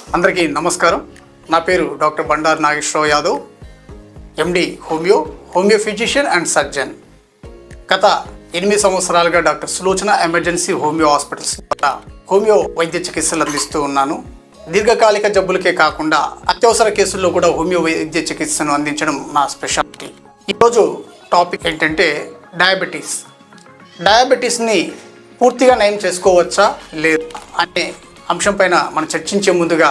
అందరికీ నమస్కారం. నా పేరు doctor Bandaru Nageswararao Yadav, MD homeo physician and surgeon. గత 8 సంవత్సరాలుగా doctor Sulochana emergency homeo hospitals ద్వారా హోమియో వైద్య చికిత్సలు అందిస్తూ ఉన్నాను. దీర్ఘకాలిక జబ్బులకే కాకుండా అత్యవసర కేసుల్లో కూడా హోమియో వైద్య చికిత్సను అందించడం నా స్పెషాలిటీ. ఈరోజు టాపిక్ ఏంటంటే డయాబెటీస్ని పూర్తిగా నయం చేసుకోవచ్చా లేదా అనే అంశం పైన మనం చర్చించే ముందుగా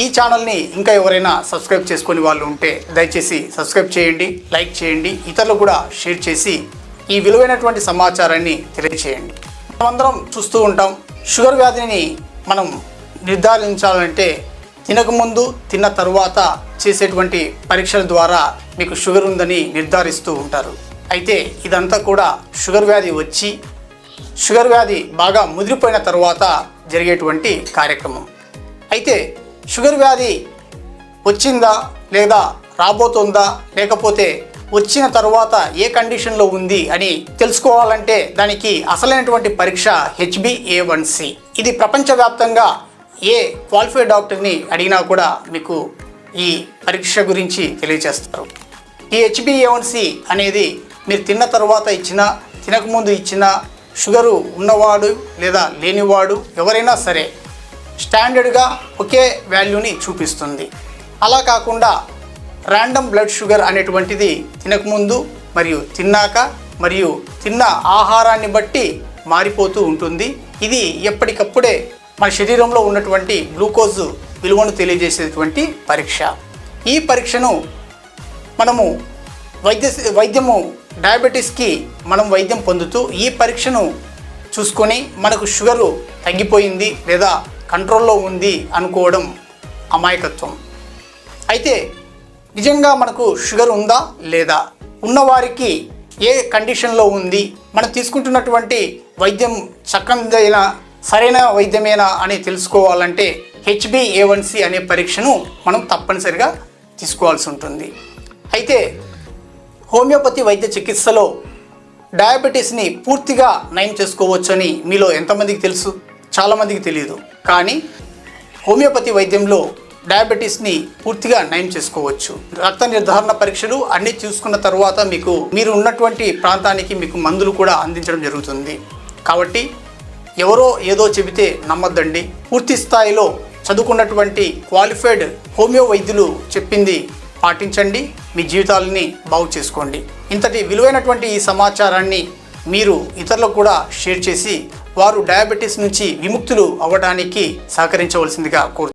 ఈ ఛానల్ని ఇంకా ఎవరైనా సబ్స్క్రైబ్ చేసుకునే వాళ్ళు ఉంటే దయచేసి సబ్స్క్రైబ్ చేయండి, లైక్ చేయండి, ఇతరులకు కూడా షేర్ చేసి ఈ విలువైనటువంటి సమాచారాన్ని తెలియచేయండి. మనమందరం చూస్తూ ఉంటాం, షుగర్ వ్యాధిని మనం నిర్ధారించాలంటే తినకముందు తిన్న తరువాత చేసేటువంటి పరీక్షల ద్వారా మీకు షుగర్ ఉందని నిర్ధారిస్తూ ఉంటారు. అయితే ఇదంతా కూడా షుగర్ వ్యాధి బాగా ముదిరిపోయిన తర్వాత జరిగేటువంటి కార్యక్రమం. అయితే షుగర్ వ్యాధి వచ్చిందా లేదా రాబోతుందా, లేకపోతే వచ్చిన తర్వాత ఏ కండిషన్లో ఉంది అని తెలుసుకోవాలంటే దానికి అసలైనటువంటి పరీక్ష HbA1c. ఇది ప్రపంచవ్యాప్తంగా ఏ క్వాలిఫైడ్ డాక్టర్ని అడిగినా కూడా మీకు ఈ పరీక్ష గురించి తెలియజేస్తారు. ఈ HbA1c అనేది మీరు తిన్న తర్వాత ఇచ్చినా తినకముందు ఇచ్చినా షుగరు ఉన్నవాడు లేదా లేనివాడు ఎవరైనా సరే స్టాండర్డ్గా ఒకే వాల్యూని చూపిస్తుంది. అలా కాకుండా ర్యాండమ్ బ్లడ్ షుగర్ అనేటువంటిది తినకముందు మరియు తిన్నాక మరియు తిన్న ఆహారాన్ని బట్టి మారిపోతూ ఉంటుంది. ఇది ఎప్పటికప్పుడే మన శరీరంలో ఉన్నటువంటి గ్లూకోజ్ విలువను తెలియజేసేటువంటి పరీక్ష. ఈ పరీక్షను మనము వైద్యము డయాబెటీస్కి మనం వైద్యం పొందుతూ ఈ పరీక్షను చూసుకొని మనకు షుగరు తగ్గిపోయింది లేదా కంట్రోల్లో ఉంది అనుకోవడం అమాయకత్వం. అయితే నిజంగా మనకు షుగర్ ఉందా లేదా, ఉన్నవారికి ఏ కండిషన్లో ఉంది, మనం తీసుకుంటున్నటువంటి వైద్యం చక్కనిదైనా సరైన వైద్యమేనా అని తెలుసుకోవాలంటే HbA1c అనే పరీక్షను మనం తప్పనిసరిగా తీసుకోవాల్సి ఉంటుంది. అయితే హోమియోపతి వైద్య చికిత్సలో డయాబెటీస్ని పూర్తిగా నయం చేసుకోవచ్చని మీలో ఎంతమందికి తెలుసు? చాలామందికి తెలియదు. కానీ హోమియోపతి వైద్యంలో డయాబెటీస్ని పూర్తిగా నయం చేసుకోవచ్చు. రక్త నిర్ధారణ పరీక్షలు అన్నీ చూసుకున్న తర్వాత మీరు ఉన్నటువంటి ప్రాంతానికి మీకు మందులు కూడా అందించడం జరుగుతుంది. కాబట్టి ఎవరో ఏదో చెబితే నమ్మొద్దండి. పూర్తి స్థాయిలో చదువుకున్నటువంటి క్వాలిఫైడ్ హోమియో వైద్యులు చెప్పింది పాటించండి, మీ జీవితాలని బాగు చేసుకోండి. ఇంతటి విలువైనటువంటి ఈ సమాచారాన్ని మీరు ఇతరులకు కూడా షేర్ చేసి వారు డయాబెటీస్ నుంచి విముక్తులు అవ్వడానికి సహకరించవలసిందిగా కోరుతున్నాను.